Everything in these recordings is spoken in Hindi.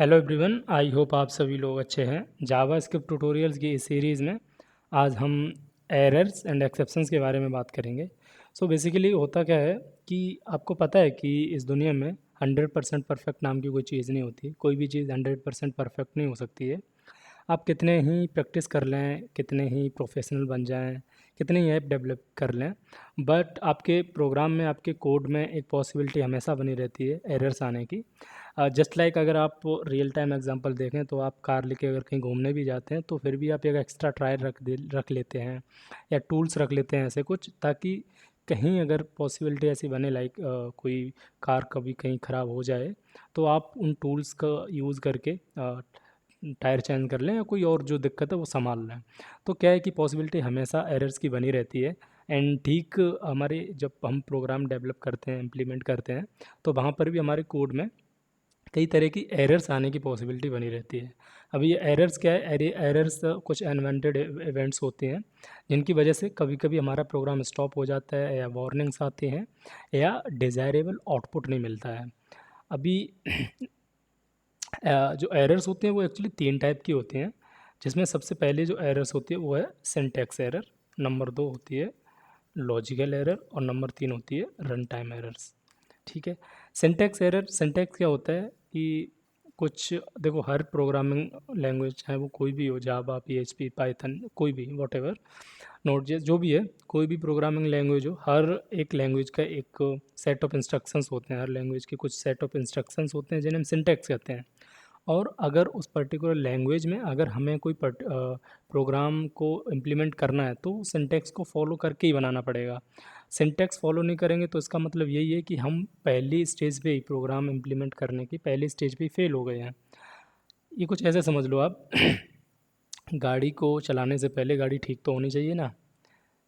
हेलो एवरीवन, आई होप आप सभी लोग अच्छे हैं। जावा स्क्रिप्ट ट्यूटोरियल्स की इस सीरीज़ में आज हम एरर्स एंड एक्सेप्शंस के बारे में बात करेंगे। सो बेसिकली होता क्या है कि आपको पता है कि इस दुनिया में 100% परफेक्ट नाम की कोई चीज़ नहीं होती। कोई भी चीज़ 100% परफेक्ट नहीं हो सकती है। आप कितने ही प्रैक्टिस कर लें, कितने ही प्रोफेशनल बन जाएं, कितने ही ऐप डेवलप कर लें, बट आपके प्रोग्राम में, आपके कोड में एक पॉसिबिलिटी हमेशा बनी रहती है एरर्स आने की। जस्ट लाइक अगर आप रियल टाइम एग्जांपल देखें तो आप कार लेके अगर कहीं घूमने भी जाते हैं तो फिर भी आप एक एक्स्ट्रा टायर रख लेते हैं या टूल्स रख लेते हैं ऐसे कुछ, ताकि कहीं अगर पॉसिबिलिटी ऐसी बने लाइक कोई कार कभी कहीं ख़राब हो जाए तो आप उन टूल्स का यूज़ करके टायर चेंज कर लें या कोई और जो दिक्कत है वो संभाल लें। तो क्या है कि पॉसिबिलिटी हमेशा एरर्स की बनी रहती है। एंड ठीक हमारे जब हम प्रोग्राम डेवलप करते हैं, इम्प्लीमेंट करते हैं, तो वहाँ पर भी हमारे कोड में कई तरह की एरर्स आने की पॉसिबिलिटी बनी रहती है। अब ये एरर्स क्या है? एरर्स कुछ अनवांटेड इवेंट्स होते हैं जिनकी वजह से कभी कभी हमारा प्रोग्राम स्टॉप हो जाता है या वार्निंग्स आते हैं या डिज़ायरेबल आउटपुट नहीं मिलता है। अभी जो एरर्स होते हैं वो एक्चुअली 3 टाइप की होती हैं, जिसमें सबसे पहले जो एरर्स होती है वो है सिंटैक्स एरर, नंबर 2 होती है लॉजिकल एरर और नंबर 3 होती है रन टाइम एरर्स। ठीक है। सिंटैक्स एरर, सिंटैक्स क्या होता है कि कुछ देखो, हर प्रोग्रामिंग लैंग्वेज चाहे वो कोई भी हो, जावा, पीएचपी, पाइथन, कोई भी वॉटेवर, नोड जेएस, जो भी है, कोई भी प्रोग्रामिंग लैंग्वेज हो, हर एक लैंग्वेज का एक सेट ऑफ इंस्ट्रक्शंस होते हैं। हर लैंग्वेज के कुछ सेट ऑफ इंस्ट्रक्शंस होते हैं जिन्हें हम सिंटैक्स कहते हैं। और अगर उस पर्टिकुलर लैंग्वेज में अगर हमें कोई प्रोग्राम को इम्प्लीमेंट करना है तो सिंटैक्स को फॉलो करके ही बनाना पड़ेगा। सिंटैक्स फॉलो नहीं करेंगे तो इसका मतलब यही है कि हम पहली स्टेज पे ही, प्रोग्राम इम्प्लीमेंट करने की पहली स्टेज पे ही फेल हो गए हैं। ये कुछ ऐसे समझ लो आप गाड़ी को चलाने से पहले गाड़ी ठीक तो होनी चाहिए ना,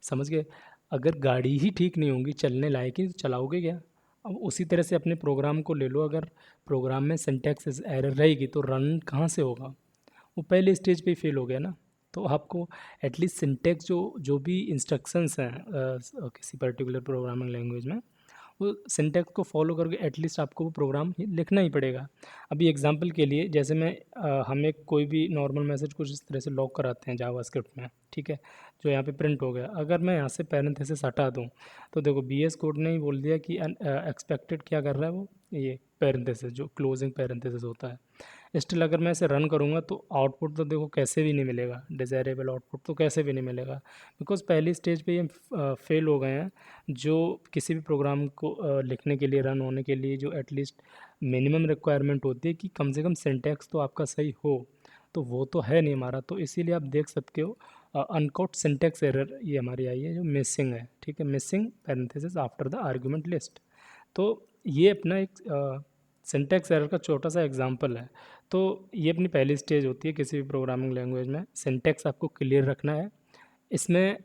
समझ गए? अगर गाड़ी ही ठीक नहीं होगी, चलने लायक ही, तो चलाओगे क्या? अब उसी तरह से अपने प्रोग्राम को ले लो। अगर प्रोग्राम में सिंटैक्स एरर रहेगी तो रन कहाँ से होगा? वो पहले स्टेज पे ही फेल हो गया ना। तो आपको एटलीस्ट सिंटैक्स, जो जो भी इंस्ट्रक्शंस हैं किसी पर्टिकुलर प्रोग्रामिंग लैंग्वेज में, वो सिंटैक्स को फॉलो करके एटलीस्ट आपको वो प्रोग्राम लिखना ही पड़ेगा। अभी एग्जांपल के लिए, जैसे मैं हमें कोई भी नॉर्मल मैसेज कुछ इस तरह से लॉक कराते हैं जावास्क्रिप्ट में, ठीक है, जो यहाँ पे प्रिंट हो गया। अगर मैं यहाँ से पैरेंथेसिस हटा दूँ तो देखो, बीएस कोड ने ही बोल दिया कि एक्सपेक्टेड क्या कर रहा है वो, ये पैरेंथेसिस, जो क्लोजिंग पैरेंथेसिस होता है। स्टिल अगर मैं इसे रन करूँगा तो आउटपुट तो देखो कैसे भी नहीं मिलेगा, डिज़ायरेबल आउटपुट तो कैसे भी नहीं मिलेगा, बिकॉज पहली स्टेज पे ये फेल हो गए हैं। जो किसी भी प्रोग्राम को लिखने के लिए, रन होने के लिए, जो एटलीस्ट मिनिमम रिक्वायरमेंट होती है कि कम से कम सिंटैक्स तो आपका सही हो, तो वो तो है नहीं हमारा। तो इसीलिए आप देख सकते हो अनकोट सिंटैक्स एरर ये हमारी आई है, जो मिसिंग है। ठीक है, missing parenthesis after the argument list. तो ये अपना एक सिंटैक्स एरर का छोटा सा एग्जांपल है। तो ये अपनी पहली स्टेज होती है किसी भी प्रोग्रामिंग लैंग्वेज में। सिंटैक्स आपको क्लियर रखना है इसमें।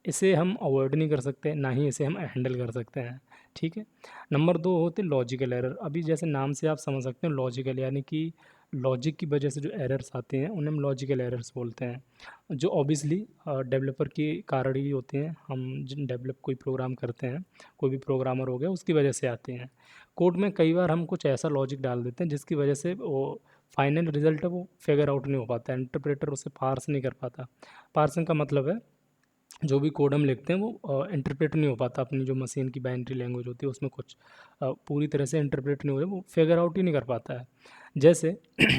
इसे हम अवॉइड नहीं कर सकते, ना ही इसे हम हैंडल कर सकते हैं। ठीक है। नंबर 2 होते लॉजिकल एरर। अभी जैसे नाम से आप समझ सकते हैं, लॉजिकल यानी कि लॉजिक की वजह से जो एरर्स आते हैं उन्हें हम लॉजिकल एरर्स बोलते हैं, जो ऑब्वियसली डेवलपर के कारण ही होते हैं। हम जिन डेवलप कोई प्रोग्राम करते हैं, कोई भी प्रोग्रामर हो गया, उसकी वजह से आते हैं। कोड में कई बार हम कुछ ऐसा लॉजिक डाल देते हैं जिसकी वजह से वो फाइनल रिजल्ट है वो फिगर आउट नहीं हो पाता, इंटरप्रेटर उसे पार्स नहीं कर पाता। पार्सिंग का मतलब है जो भी कोड हम लिखते हैं वो इंटरप्रेट नहीं हो पाता। अपनी जो मशीन की बाइनरी लैंग्वेज होती है उसमें कुछ पूरी तरह से इंटरप्रेट नहीं हो रहा, वो फिगर आउट ही नहीं कर पाता है। जैसे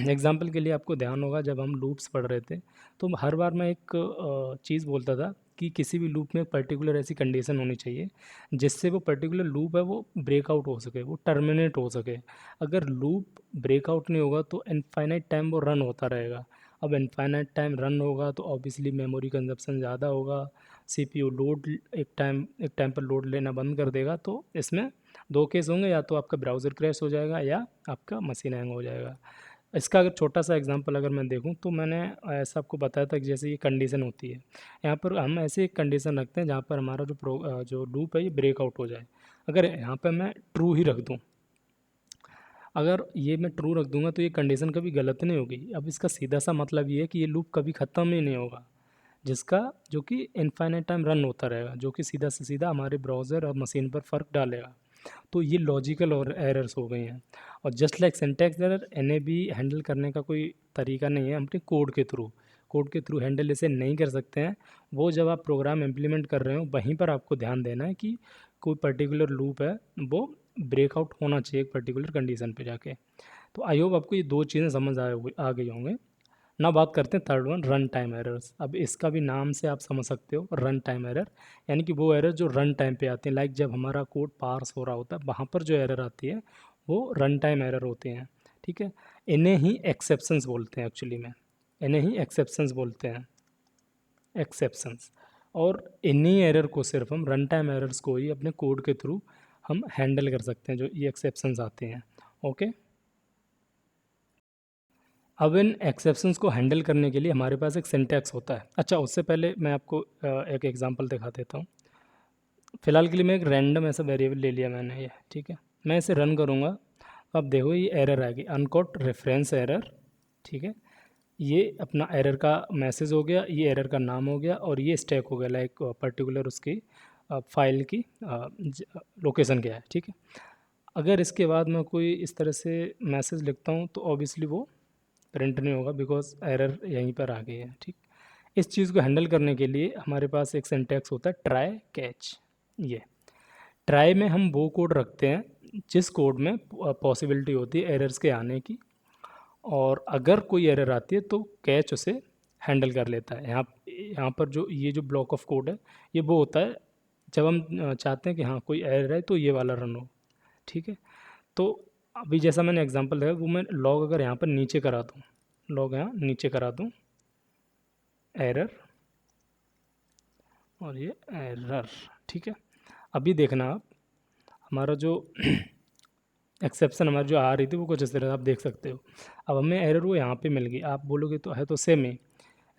एग्जांपल के लिए आपको ध्यान होगा, जब हम लूप्स पढ़ रहे थे तो हर बार मैं एक चीज़ बोलता था कि किसी भी लूप में एक पर्टिकुलर ऐसी कंडीशन होनी चाहिए जिससे वो पर्टिकुलर लूप है वो ब्रेकआउट हो सके, वो टर्मिनेट हो सके। अगर लूप ब्रेकआउट नहीं होगा तो इनफाइनाइट टाइम वो रन होता रहेगा। अब इनफाइनाइट टाइम रन होगा तो ऑब्वियसली मेमोरी कंजप्शन ज़्यादा होगा, सीपीयू लोड एक टाइम पर लोड लेना बंद कर देगा। तो इसमें दो केस होंगे, या तो आपका ब्राउज़र क्रैश हो जाएगा या आपका मशीन हैंग हो जाएगा। इसका अगर छोटा सा एग्जांपल अगर मैं देखूं तो मैंने ऐसा आपको बताया था कि जैसे ये कंडीशन होती है, यहाँ पर हम ऐसे एक कंडीशन रखते हैं जहाँ पर हमारा जो लूप है ये ब्रेकआउट हो जाए। अगर यहाँ पर मैं ट्रू ही रख दूँ, अगर ये मैं ट्रू रख दूंगा तो ये कंडीशन कभी गलत नहीं होगी। अब इसका सीधा सा मतलब ये है कि ये लूप कभी ख़त्म ही नहीं होगा, जिसका जो कि इनफाइनाइट टाइम रन होता रहेगा, जो कि सीधा से सीधा हमारे ब्राउज़र और मशीन पर फ़र्क डालेगा। तो ये लॉजिकल और एरर्स हो गई हैं। और जस्ट लाइक सिंटैक्स एरर, इन्हें भी हैंडल करने का कोई तरीका नहीं है, हम अपने कोड के थ्रू हैंडल इसे नहीं कर सकते हैं। वो जब आप प्रोग्राम इम्प्लीमेंट कर रहे हो वहीं पर आपको ध्यान देना है कि कोई पर्टिकुलर लूप है वो ब्रेकआउट होना चाहिए एक पर्टिकुलर कंडीशन पे जाके। तो आई होप आपको ये दो चीज़ें समझ आ गई होंगे ना। बात करते हैं third one, run time errors. अब इसका भी नाम से आप समझ सकते हो, रन टाइम एरर यानी कि वो एरर जो रन टाइम पे आते हैं। लाइक जब हमारा कोड पार्स हो रहा होता है वहाँ पर जो एरर आती है वो रन टाइम एरर होते हैं, ठीक है। इन्हें ही एक्सेप्शंस बोलते हैं एक्चुअली में, इन्हें ही एक्सेप्शंस बोलते हैं, एक्सेप्शंस। और इन्हीं एरर को सिर्फ हम रन टाइम एरर्स को ही अपने कोड के थ्रू हम हैंडल कर सकते हैं, जो ये एक्सेप्शंस आते हैं। ओके, अब इन एक्सेप्शंस को हैंडल करने के लिए हमारे पास एक सिंटैक्स होता है। अच्छा, उससे पहले मैं आपको एक एग्जांपल दिखा देता हूँ। फ़िलहाल के लिए मैं एक रैंडम ऐसा वेरिएबल ले लिया मैंने, ये ठीक है। मैं इसे रन करूँगा, अब देखो ये एरर आएगी, अनकोट रेफरेंस एरर, ठीक है। ये अपना एरर का मैसेज हो गया, ये एरर का नाम हो गया, और ये स्टैक हो गया, लाइक पर्टिकुलर उसकी फाइल की लोकेशन क्या है, ठीक है। अगर इसके बाद मैं कोई इस तरह से मैसेज लिखता हूँ तो ऑब्वियसली वो प्रिंट नहीं होगा, बिकॉज एरर यहीं पर आ गई है, ठीक। इस चीज़ को हैंडल करने के लिए हमारे पास एक सिंटैक्स होता है, ट्राई कैच। ये ट्राई में हम वो कोड रखते हैं जिस कोड में पॉसिबिलिटी होती है एरर्स के आने की, और अगर कोई एरर आती है तो कैच उसे हैंडल कर लेता है। यहाँ पर जो ये जो ब्लॉक ऑफ कोड है ये वो होता है जब हम चाहते हैं कि हाँ कोई एरर है तो ये वाला रन हो, ठीक है। तो अभी जैसा मैंने एग्जांपल दिया, वो मैं लॉग अगर यहाँ पर नीचे करा दूँ, लॉग यहाँ नीचे करा दूँ, एरर, और ये एरर, ठीक है। अभी देखना आप, हमारा जो एक्सेप्शन हमारी जो आ रही थी वो कुछ इस तरह से आप देख सकते हो। अब हमें एरर वो यहाँ पे मिल गई, आप बोलोगे तो है तो सेम ही,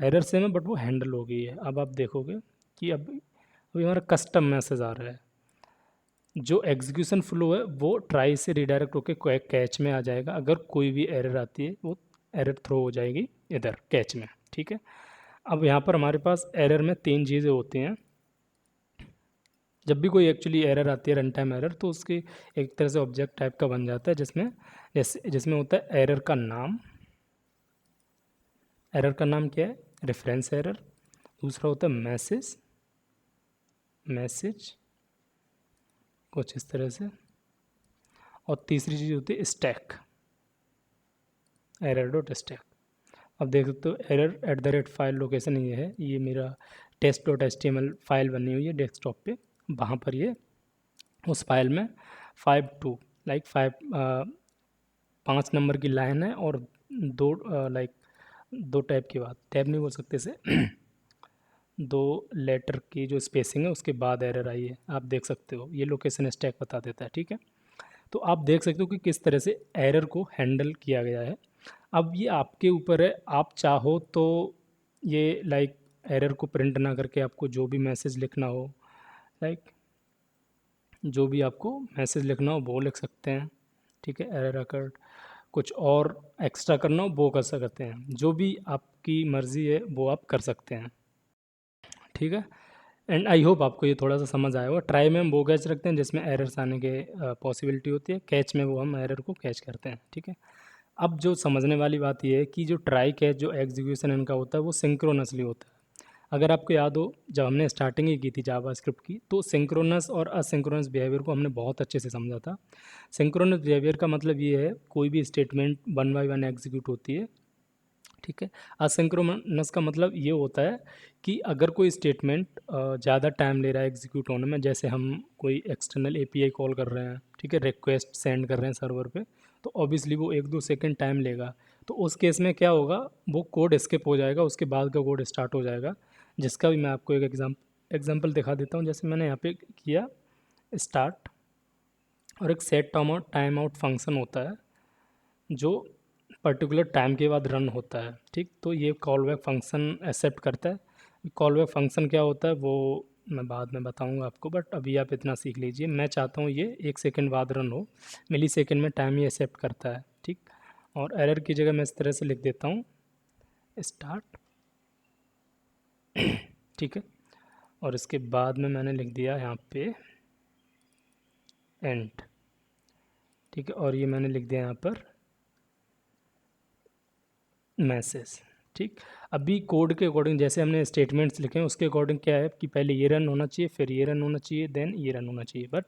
एरर सेम है बट वो हैंडल हो गई है। अब आप देखोगे कि अब अभी हमारा कस्टम मैसेज आ रहा है, जो एग्जीक्यूशन फ्लो है वो ट्राई से रिडायरेक्ट होकर कैच में आ जाएगा। अगर कोई भी एरर आती है वो एरर थ्रो हो जाएगी इधर कैच में, ठीक है। अब यहाँ पर हमारे पास एरर में तीन चीज़ें होती हैं। जब भी कोई एक्चुअली एरर आती है, रन टाइम एरर, तो उसकी एक तरह से ऑब्जेक्ट टाइप का बन जाता है, जिसमें होता है एरर का नाम। एरर का नाम क्या है? Reference error. दूसरा होता है मैसेज कुछ इस तरह से, और तीसरी चीज़ होती है स्टैक, एरर डॉट स्टैक। अब देख सकते हो error at the rate file location ये है, ये मेरा टेस्ट डॉट HTML फाइल बनी हुई है डेस्कटॉप पे, वहाँ पर ये उस फाइल में 5 लाइक 5 नंबर की लाइन है, और दो लाइक दो टैब की बात, टैब नहीं बोल सकते इसे दो लेटर की जो स्पेसिंग है उसके बाद एरर आई है, आप देख सकते हो, ये लोकेशन स्टैक बता देता है, ठीक है। तो आप देख सकते हो कि किस तरह से एरर को हैंडल किया गया है। अब ये आपके ऊपर है, आप चाहो तो ये लाइक एरर को प्रिंट ना करके आपको जो भी मैसेज लिखना हो, लाइक जो भी आपको मैसेज लिखना हो वो लिख सकते हैं, ठीक है। एरर अकर कुछ और एक्स्ट्रा करना हो वो कर सकते हैं, जो भी आपकी मर्ज़ी है वो आप कर सकते हैं, ठीक है। एंड आई होप आपको ये थोड़ा सा समझ आया होगा। ट्राई में हम वो कैच रखते हैं जिसमें एरर्स आने के पॉसिबिलिटी होती है, कैच में वो हम एरर को कैच करते हैं, ठीक है। अब जो समझने वाली बात ये है कि जो ट्राई कैच जो एग्जीक्यूशन इनका होता है वो सिंक्रोनसली होता है। अगर आपको याद हो जब हमने स्टार्टिंग ही की थी जावा स्क्रिप्ट की, तो सिंक्रोनस और असिंक्रोनस बिहेवियर को हमने बहुत अच्छे से समझा था। सिंक्रोनस बिहेवियर का मतलब ये है कोई भी स्टेटमेंट 1 बाय 1 एग्जीक्यूट होती है, ठीक है। असिंक्रोनस का मतलब ये होता है कि अगर कोई स्टेटमेंट ज़्यादा टाइम ले रहा है एग्जीक्यूट होने में, जैसे हम कोई एक्सटर्नल API कॉल कर रहे हैं, ठीक है, रिक्वेस्ट सेंड कर रहे हैं सर्वर पे, तो ऑब्वियसली वो 1-2 सेकंड टाइम लेगा। तो उस केस में क्या होगा, वो कोड स्किप हो जाएगा, उसके बाद का कोड स्टार्ट हो जाएगा, जिसका भी मैं आपको एक एग्जाम्पल दिखा देता हूँ। जैसे मैंने यहाँ पे किया स्टार्ट, और एक सेट टाइम आउट फंक्शन होता है जो पर्टिकुलर टाइम के बाद रन होता है, ठीक। तो ये कॉल बैक फंक्शन एक्सेप्ट करता है। कॉल बैक फंक्शन क्या होता है वो मैं बाद में बताऊंगा आपको, बट अभी आप इतना सीख लीजिए। मैं चाहता हूँ ये 1 सेकंड बाद रन हो, मिली सेकंड में टाइम ये एक्सेप्ट करता है, ठीक। और एरर की जगह मैं इस तरह से लिख देता हूँ स्टार्ट, ठीक है। और इसके बाद में मैंने लिख दिया यहाँ पे एंड, ठीक है। और ये मैंने लिख दिया यहाँ पर मैसेज, ठीक। अभी कोड के अकॉर्डिंग जैसे हमने स्टेटमेंट्स लिखे हैं उसके अकॉर्डिंग क्या है कि पहले ये रन होना चाहिए, फिर ये रन होना चाहिए, देन ये रन होना चाहिए। बट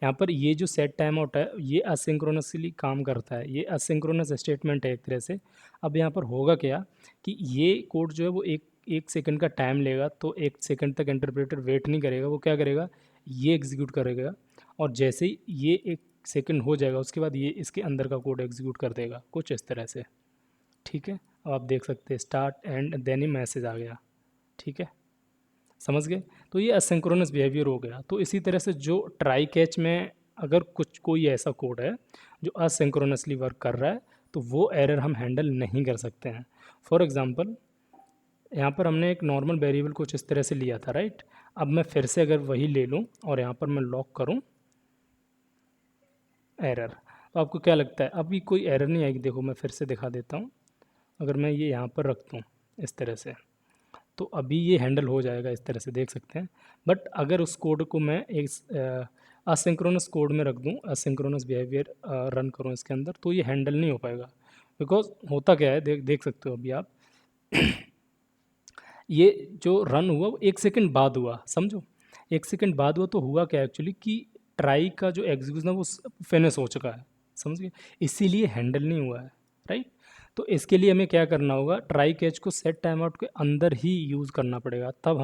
यहाँ पर ये जो सेट टाइम आउट है ये असिंक्रोनसली काम करता है, ये असिंक्रोनस स्टेटमेंट है एक तरह से। अब यहाँ पर होगा क्या कि ये कोड जो है वो एक सेकंड का टाइम लेगा, तो एक सेकंड तक इंटरप्रेटर वेट नहीं करेगा, वो क्या करेगा, ये एग्जीक्यूट करेगा। और जैसे ही ये एक सेकंड हो जाएगा उसके बाद ये इसके अंदर का कोड एग्जीक्यूट कर देगा, कुछ इस तरह से, ठीक है। अब आप देख सकते हैं स्टार्ट एंड देन ही मैसेज आ गया, ठीक है, समझ गए। तो ये असिंक्रोनस बिहेवियर हो गया। तो इसी तरह से जो ट्राई कैच में अगर कुछ कोई ऐसा कोड है जो असिंक्रोनसली वर्क कर रहा है तो वो एरर हम हैंडल नहीं कर सकते हैं। फॉर एग्जांपल यहाँ पर हमने एक नॉर्मल वेरिएबल कुछ इस तरह से लिया था, राइट। अब मैं फिर से अगर वही ले लूँ और यहाँ पर मैं लॉक करूँ एरर, तो आपको क्या लगता है अभी कोई एरर नहीं आएगी। देखो मैं फिर से दिखा देता हूँ, अगर मैं ये यहाँ पर रख दूँ इस तरह से तो अभी ये हैंडल हो जाएगा, इस तरह से देख सकते हैं। बट अगर उस कोड को मैं एक असिंक्रोनस कोड में रख दूँ, असिंक्रोनस बिहेवियर रन करूँ इसके अंदर, तो ये हैंडल नहीं हो पाएगा। बिकॉज होता क्या है, देख सकते हो अभी आप ये जो रन हुआ वो एक सेकंड बाद हुआ, समझो एक सेकंड बाद हुआ, तो हुआ क्या एक्चुअली कि ट्राई का जो एग्जीक्यूशन है वो फिनिश हो चुका है, समझ गए, इसीलिए हैंडल नहीं हुआ है, राइट। तो इसके लिए हमें क्या करना होगा, ट्राई कैच को सेट टाइम आउट के अंदर ही यूज़ करना पड़ेगा, तब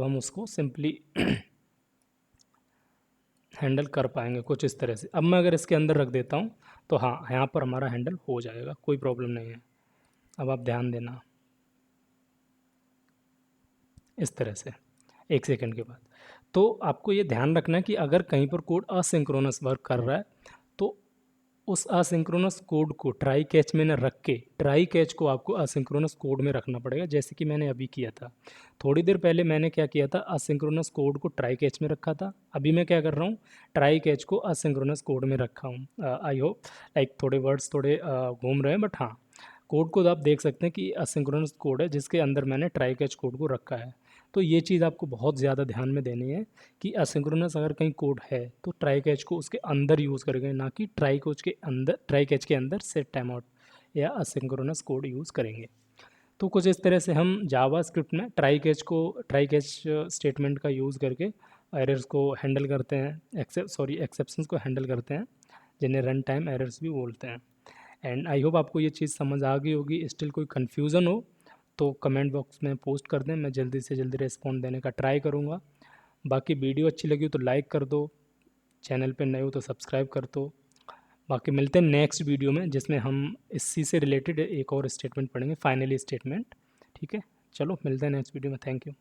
हम उसको सिंपली हैंडल कर पाएंगे कुछ इस तरह से। अब मैं अगर इसके अंदर रख देता हूँ तो हाँ यहाँ पर हमारा हैंडल हो जाएगा, कोई प्रॉब्लम नहीं है। अब आप ध्यान देना इस तरह से एक सेकंड के बाद। तो आपको ये ध्यान रखना है कि अगर कहीं पर कोड असिंक्रोनस वर्क कर रहा है तो उस असिंक्रोनस कोड को ट्राई कैच में न रख के ट्राई कैच को आपको असिंक्रोनस कोड में रखना पड़ेगा, जैसे कि मैंने अभी किया था। थोड़ी देर पहले मैंने क्या किया था, असिंक्रोनस कोड को ट्राई कैच में रखा था। अभी मैं क्या कर रहा हूँ, ट्राई कैच को असिंक्रोनस कोड में रखा हूँ। आई होप लाइक थोड़े वर्ड्स थोड़े घूम रहे हैं, बट हाँ कोड को आप देख सकते हैं कि असिंक्रोनस कोड है जिसके अंदर मैंने ट्राई कैच कोड को रखा है। तो ये चीज़ आपको बहुत ज़्यादा ध्यान में देनी है कि असिंक्रोनस अगर कहीं कोड है तो ट्राई कैच को उसके अंदर यूज़ करेंगे, ना कि ट्राई कैच के अंदर सेट टाइम आउट या असिंक्रोनस कोड यूज़ करेंगे। तो कुछ इस तरह से हम जावा स्क्रिप्ट में ट्राई कैच स्टेटमेंट का यूज़ करके एरर्स को हैंडल करते हैं, एक्सेप्शंस को हैंडल करते हैं, जिन्हें रन टाइम एरर्स भी बोलते हैं। एंड आई होप आपको ये चीज़ समझ आ गई होगी। स्टिल कोई कन्फ्यूज़न हो तो कमेंट बॉक्स में पोस्ट कर दें, मैं जल्दी से जल्दी रिस्पॉन्ड देने का ट्राई करूँगा। बाकी वीडियो अच्छी लगी हो तो लाइक कर दो, चैनल पे नए हो तो सब्सक्राइब कर दो। बाकी मिलते हैं नेक्स्ट वीडियो में जिसमें हम इसी से रिलेटेड एक और स्टेटमेंट पढ़ेंगे, फाइनली स्टेटमेंट, ठीक है। चलो मिलते हैं नेक्स्ट वीडियो में, थैंक यू।